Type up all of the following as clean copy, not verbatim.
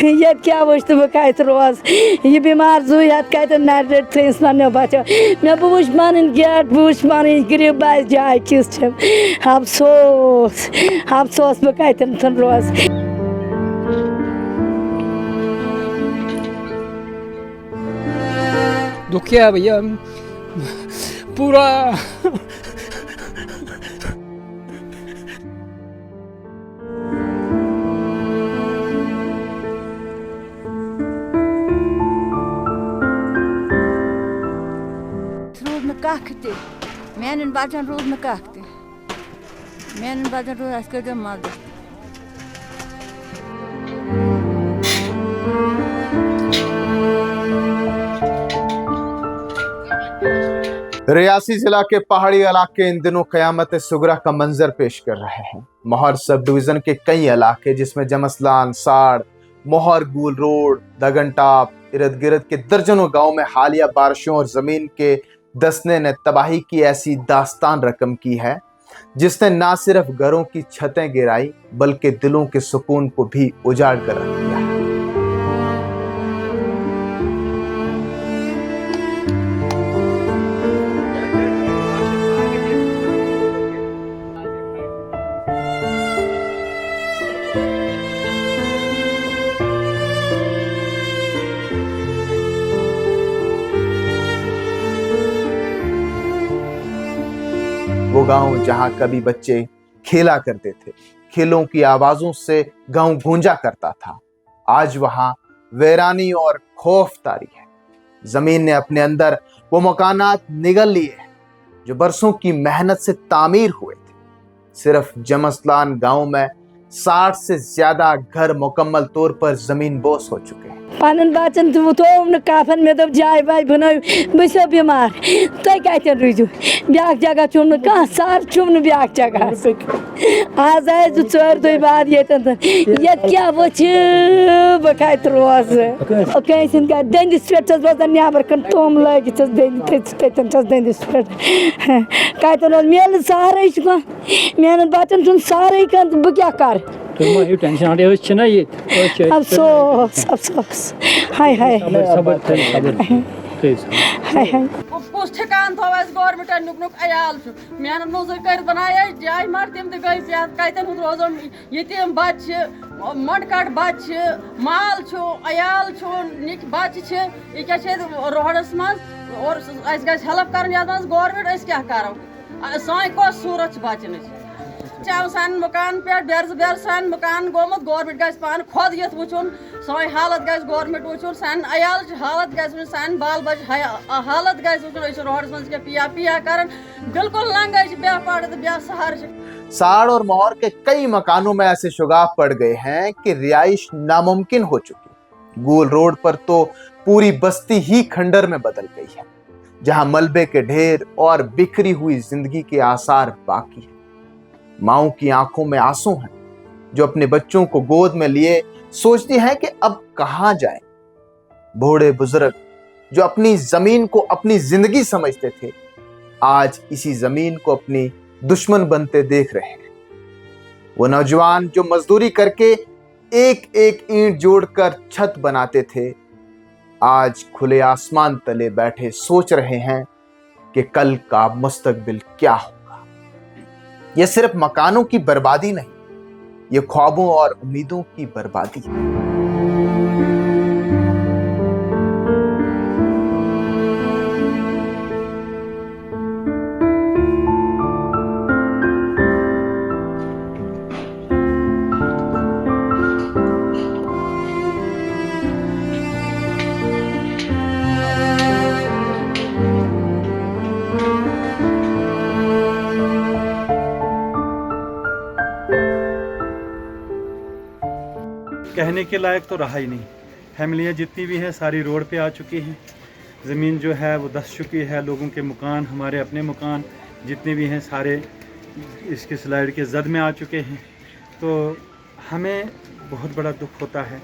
ये क्या वुच तो कत रोज ये बीमार जू ये कत नट थस पनो बचो मे बुच मन गेट बुच मन गरीब बस जाय किस अफसोस अफसोस बह कतन रोज। दुखी है भैया पूरा। रूद न कख ते मेन बचन रूद न कख ते मेन बचन रूद अस कर मदद। रियासी जिला के पहाड़ी इलाके इन दिनों कयामत सुगरा का मंजर पेश कर रहे हैं। मोहर सब डिवीजन के कई इलाके जिसमें जमसलान, साड़, मोहर, गूल रोड, दगनटाप, इर्द गिर्द के दर्जनों गांव में हालिया बारिशों और जमीन के दसने ने तबाही की ऐसी दास्तान रकम की है जिसने ना सिर्फ घरों की छतें गिराई बल्कि दिलों के सुकून को भी उजाड़ कर रख दिया है। वो गांव जहां कभी बच्चे खेला करते थे, खेलों की आवाजों से गांव गूंजा करता था, आज वहां वीरानी और खौफ तारी है। जमीन ने अपने अंदर वो मकानात निगल लिए हैं जो बरसों की मेहनत से तामीर हुए थे। सिर्फ जमसलान गांव में 60 से ज्यादा घर मुकम्मल तौर पर जमीन बोस हो चुके हैं। पन बचन थोव न काफन मे दप जाय वाय बनो बस बीमार तुम कतन रूजू ब्या जगह चुम न कह सार चुम न ब्या जगह आज आए चोर दुई बाद ये क्या वो बह कत रोज कहीं दंदिस पे रोजान नबर कन तोम लगित तन दंदिस पे कतन मेल सारे मेन बचन सारे कन बह क्या कर अफसोस अफसोस हाय हाय हाय हाय कुछ ठिकान थो गवर्नमेंट नुक अयाल मेहनत मजूर कर बनाए जाय मर तम तो गई कतन हूँ रोजन यतीम बच्चे मंडकट बच्चे माल अयाल निक बच्चे यह क्या रोडस मज और हेल्प कर गवर्नमेंट क्या करो सान कस सूरत बचन चाव सान मकान पे बेर सान मकान गोमुत गवर्नमेंट गस पान खुद ये वुचन सान हालत गस गवर्नमेंट वुचन सान अयाल हालत गस सान बाल बच हालत गस वुचन रोडस मज के पिया पिया कर बिल्कुल लंग ब्याह पड़ तो ब्याह सहार। साड़ और मोहर के कई मकानों में ऐसे शुगाफ पड़ गए हैं कि रिहाइश नामुमकिन हो चुकी। गूल रोड पर तो पूरी बस्ती ही खंडर में बदल गई है जहां मलबे के ढेर और बिखरी हुई जिंदगी के आसार बाकी है। माओं की आंखों में आंसू हैं जो अपने बच्चों को गोद में लिए सोचती हैं कि अब कहां जाएं। बूढ़े बुजुर्ग जो अपनी जमीन को अपनी जिंदगी समझते थे आज इसी जमीन को अपनी दुश्मन बनते देख रहे हैं। वो नौजवान जो मजदूरी करके एक एक ईंट जोड़कर छत बनाते थे आज खुले आसमान तले बैठे सोच रहे हैं कि कल का मुस्तकबिल क्या होगा। यह सिर्फ मकानों की बर्बादी नहीं, ये ख्वाबों और उम्मीदों की बर्बादी है। कहने के लायक तो रहा ही नहीं। फैमिलियाँ जितनी भी हैं सारी रोड पे आ चुकी हैं, ज़मीन जो है वो धंस चुकी है, लोगों के मकान हमारे अपने मकान जितने भी हैं सारे इसके स्लाइड के जद में आ चुके हैं। तो हमें बहुत बड़ा दुख होता है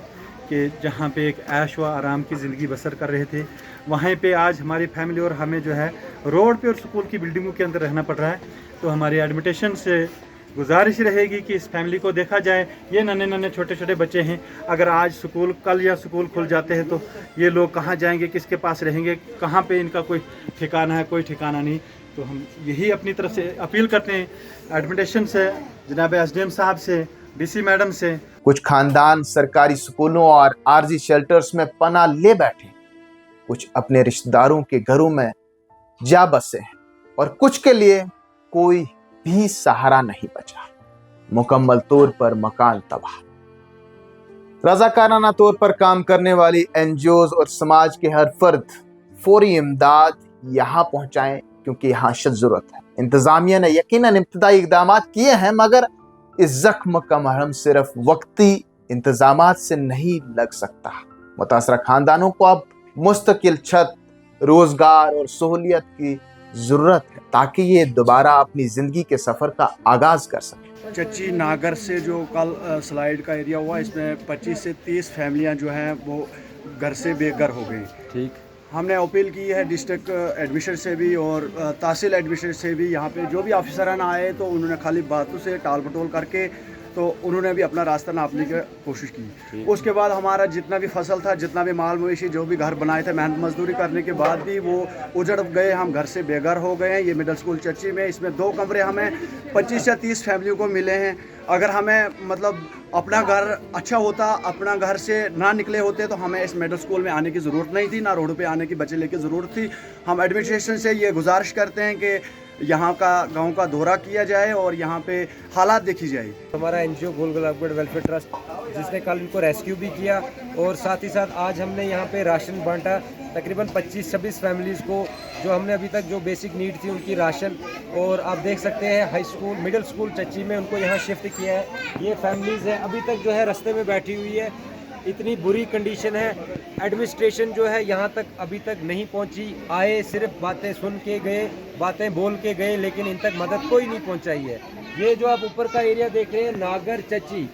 कि जहाँ पे एक ऐश व आराम की ज़िंदगी बसर कर रहे थे वहीं पे आज हमारी फैमिली और हमें जो है रोड पे और स्कूल की बिल्डिंगों के अंदर रहना पड़ रहा है। तो हमारी एडमिटेशन से गुजारिश रहेगी कि इस फैमिली को देखा जाए। ये नन्हे नन्हे छोटे छोटे बच्चे हैं, अगर आज स्कूल कल या स्कूल खुल जाते हैं तो ये लोग कहाँ जाएंगे, किसके पास रहेंगे, कहाँ पे इनका कोई ठिकाना है, कोई ठिकाना नहीं। तो हम यही अपनी तरफ से अपील करते हैं एडमिनिस्ट्रेशन से, जनाब SDM साहब से, DC मैडम से। कुछ खानदान सरकारी स्कूलों और आरजी शेल्टर्स में पनाह ले बैठे, कुछ अपने रिश्तेदारों के घरों में जा बसे हैं और कुछ के लिए कोई भी सहारा नहीं बचा। मुकम्मल तौर पर मकान तबाह। रजाकाराना तौर पर काम करने वाली NGOs और समाज के हर फर्द फौरी इमदाद यहाँ पहुंचाएं, क्योंकि यहाँ अशद जरूरत है। इंतजामिया ने यकीनन इब्तदाई इकदाम किए हैं, मगर इस जख्म का मरहम सिर्फ वक्ती इंतजामात से नहीं लग सकता। मुतासरा खानदानों को अब मुस्तकिल छत, रोजगार और सहूलियत की जरूरत है ताकि ये दोबारा अपनी जिंदगी के सफर का आगाज कर सके। चच्ची नागर से जो कल स्लाइड का एरिया हुआ, इसमें 25 से 30 फैमिलियां जो हैं वो घर से बेघर हो गई। ठीक, हमने अपील की है डिस्ट्रिक्ट एडमिनिस्ट्रेटर से भी और तहसील एडमिनिस्ट्रेटर से भी। यहाँ पे जो भी ऑफिसरान आए तो उन्होंने खाली बातों से टाल मटोल करके तो उन्होंने भी अपना रास्ता नापने की कोशिश की। उसके बाद हमारा जितना भी फसल था, जितना भी माल मवेशी, जो भी घर बनाए थे, मेहनत मजदूरी करने के बाद भी वो उजड़ गए, हम घर से बेघर हो गए हैं। ये मिडिल स्कूल चच्ची में, इसमें 2 कमरे हमें 25 या 30 फैमिलियों को मिले हैं। अगर हमें मतलब अपना घर अच्छा होता, अपना घर से ना निकले होते तो हमें इस मिडिल स्कूल में आने की ज़रूरत नहीं थी, ना रोड पे आने की बच्चे लेके ज़रूरत थी। हम एडमिनिस्ट्रेशन से ये गुजारिश करते हैं कि यहाँ का गांव का दौरा किया जाए और यहाँ पे हालात देखी जाए। हमारा NGO गोल गुलाबगढ़ वेलफेयर ट्रस्ट, जिसने कल इनको रेस्क्यू भी किया और साथ ही साथ आज हमने यहाँ पे राशन बांटा तकरीबन 25-26 फैमिलीज़ को, जो हमने अभी तक जो बेसिक नीड थी उनकी राशन। और आप देख सकते हैं हाई स्कूल, मिडिल स्कूल चच्ची में उनको यहाँ शिफ्ट किया है। ये फैमिलीज़ है अभी तक जो है रास्ते में बैठी हुई है, इतनी बुरी कंडीशन है। एडमिनिस्ट्रेशन जो है यहाँ तक अभी तक नहीं पहुँची, आए सिर्फ बातें सुन के गए, बातें बोल के गए, लेकिन इन तक मदद कोई नहीं पहुँचाई है। ये जो आप ऊपर का एरिया देख रहे हैं नागर चच्ची,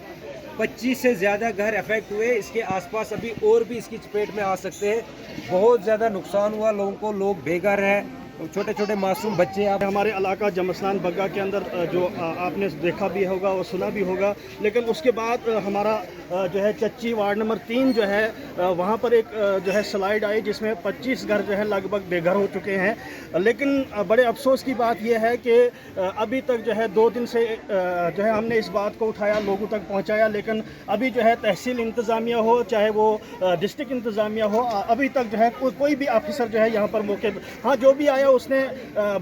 25 से ज़्यादा घर अफेक्ट हुए, इसके आसपास अभी और भी इसकी चपेट में आ सकते हैं। बहुत ज़्यादा नुकसान हुआ लोगों को, लोग बेघर हैं, छोटे छोटे मासूम बच्चे। आप हमारे इलाका जमस्तान बग्गा के अंदर जो आपने देखा भी होगा और सुना भी होगा, लेकिन उसके बाद हमारा जो है चच्ची वार्ड नंबर 3 जो है वहाँ पर एक जो है स्लाइड आई जिसमें 25 घर जो है लगभग बेघर हो चुके हैं। लेकिन बड़े अफसोस की बात यह है कि अभी तक जो है 2 दिन से जो है हमने इस बात को उठाया, लोगों तक पहुँचाया, लेकिन अभी जो है तहसील इंतज़ामिया हो चाहे वो डिस्ट्रिक्ट इंतज़ामिया हो, अभी तक जो है कोई भी ऑफिसर जो है यहाँ पर मौके पर, हाँ जो भी आया उसने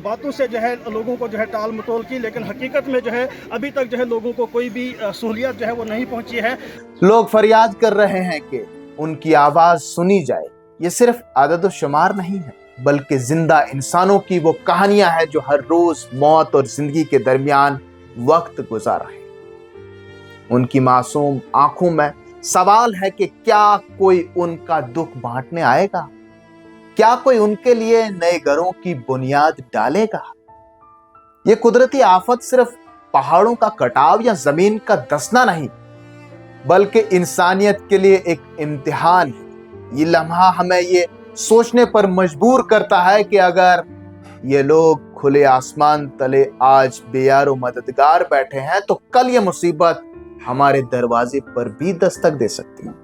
बातों से जो है लोगों को जो है टाल मटोल की, लेकिन हकीकत में जो है अभी तक जो है लोगों को कोई भी सहूलियत जो है वो नहीं पहुंची है। लोग फरियाद कर रहे हैं कि उनकी आवाज सुनी जाए। ये सिर्फ आदद शुमार नहीं है, बल्कि जिंदा इंसानों की वो कहानियां हैं जो हर रोज मौत और जिंदगी के दरमियान वक्त गुजार रहे हैं। उनकी मासूम आंखों में सवाल है कि क्या कोई उनका दुख बांटने आएगा? क्या कोई उनके लिए नए घरों की बुनियाद डालेगा? ये कुदरती आफत सिर्फ पहाड़ों का कटाव या जमीन का धंसना नहीं, बल्कि इंसानियत के लिए एक इम्तिहान है। ये लम्हा हमें ये सोचने पर मजबूर करता है कि अगर ये लोग खुले आसमान तले आज बेयारो मददगार बैठे हैं तो कल ये मुसीबत हमारे दरवाजे पर भी दस्तक दे सकती है।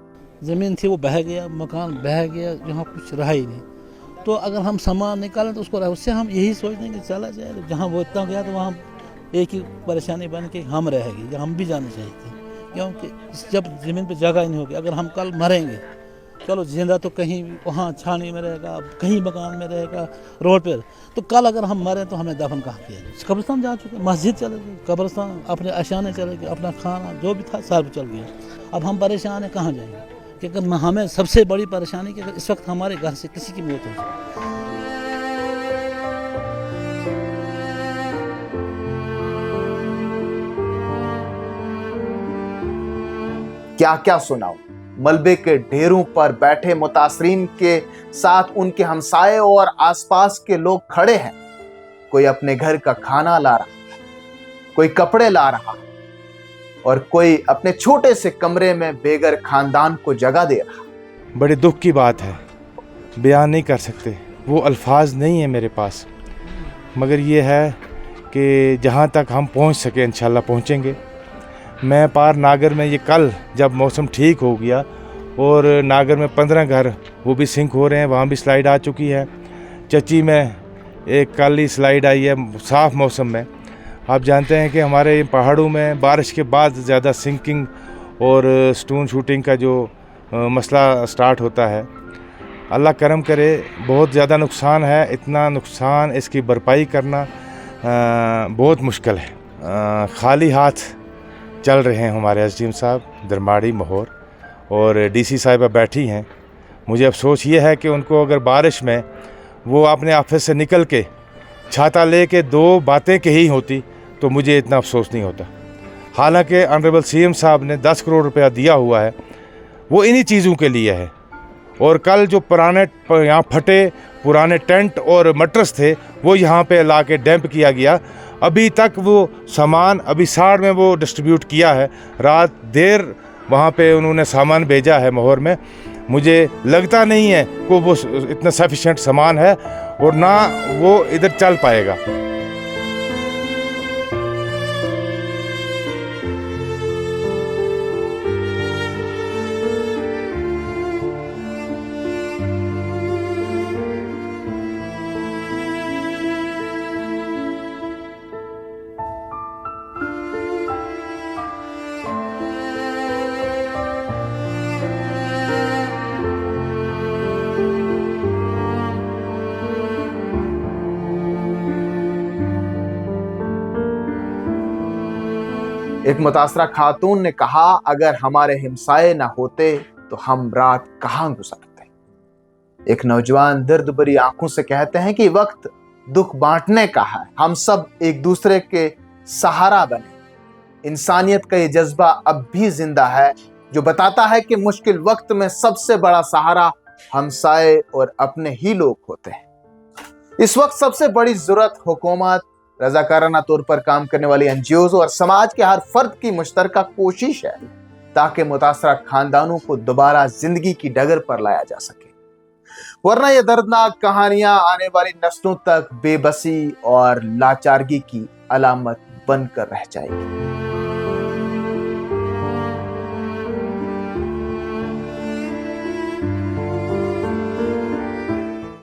ज़मीन थी वो बह गया, मकान बह गया, यहाँ कुछ रहा ही नहीं। तो अगर हम सामान निकालें तो उसको उससे हम यही सोच देंगे चला जाए, जहाँ वो इतना गया तो वहाँ एक ही परेशानी बन के हम रहेगी, या हम भी जाने चाहिए थे, क्योंकि जब ज़मीन पे जगह ही नहीं होगी। अगर हम कल मरेंगे, चलो जिंदा तो कहीं वहाँ छानी में रहेगा, कहीं मकान में रहेगा, रोड पर, तो कल अगर हम मरें तो हमें दफन कहाँ किया जाए? कब्रिस्तान जा चुके, मस्जिद चले गए, कब्रिस्तान अपने अशाने चले गए, अपना खाना जो भी था सब चल गया। अब हम परेशान हैं, कहाँ जाएंगे? क्योंकि हमें सबसे बड़ी परेशानी कि इस वक्त हमारे घर से किसी की मौत हो जाए। क्या क्या सुनाओ। मलबे के ढेरों पर बैठे मुतासरीन के साथ उनके हमसाए और आसपास के लोग खड़े हैं। कोई अपने घर का खाना ला रहा है, कोई कपड़े ला रहा है, और कोई अपने छोटे से कमरे में बेघर खानदान को जगह दे रहा। बड़े दुख की बात है, बयान नहीं कर सकते, वो अल्फाज नहीं है मेरे पास, मगर ये है कि जहाँ तक हम पहुँच सके इंशाल्लाह पहुँचेंगे। मैं पार नागर में ये कल जब मौसम ठीक हो गया और नागर में 15 घर वो भी सिंक हो रहे हैं, वहाँ भी स्लाइड आ चुकी है। चची में एक कल ही स्लाइड आई है साफ़ मौसम में। आप जानते हैं कि हमारे पहाड़ों में बारिश के बाद ज़्यादा सिंकिंग और स्टोन शूटिंग का जो मसला स्टार्ट होता है। अल्लाह करम करे, बहुत ज़्यादा नुकसान है। इतना नुकसान इसकी भरपाई करना बहुत मुश्किल है। खाली हाथ चल रहे हैं हमारे एसडीएम साहब दरमाड़ी मोहर और डीसी साहिबा बैठी हैं। मुझे अफसोस ये है कि उनको अगर बारिश में वो अपने ऑफिस से निकल के छाता ले के 2 बातें कही होती तो मुझे इतना अफसोस नहीं होता। हालांकि ऑनरेबल सीएम साहब ने 10 करोड़ रुपया दिया हुआ है, वो इन्हीं चीज़ों के लिए है। और कल जो पुराने यहाँ फटे पुराने टेंट और मटर्स थे वो यहाँ पे ला के डैम्प किया गया। अभी तक वो सामान अभी साड़ में वो डिस्ट्रीब्यूट किया है। रात देर वहाँ पे उन्होंने सामान भेजा है मोहर में। मुझे लगता नहीं है कि वो इतना सफिशिएंट सामान है और ना वो इधर चल पाएगा। एक मुतासरा खातून ने कहा, अगर हमारे हिमसाए ना होते तो हम रात कहाँ गुजारते। एक नौजवान दर्द भरी आंखों से कहते हैं कि वक्त दुख बांटने का है, हम सब एक दूसरे के सहारा बने। इंसानियत का ये जज्बा अब भी जिंदा है जो बताता है कि मुश्किल वक्त में सबसे बड़ा सहारा हमसाए और अपने ही लोग होते हैं। इस वक्त सबसे बड़ी जरूरत हुकूमत, रजाकाराना तौर पर काम करने वाली एनजीओज और समाज के हर फर्द की मुश्तरका कोशिश है ताकि मुतासरा खानदानों को दोबारा जिंदगी की डगर पर लाया जा सके, वरना ये दर्दनाक कहानियां आने वाली नस्लों तक बेबसी और लाचारगी की अलामत बनकर रह जाएगी।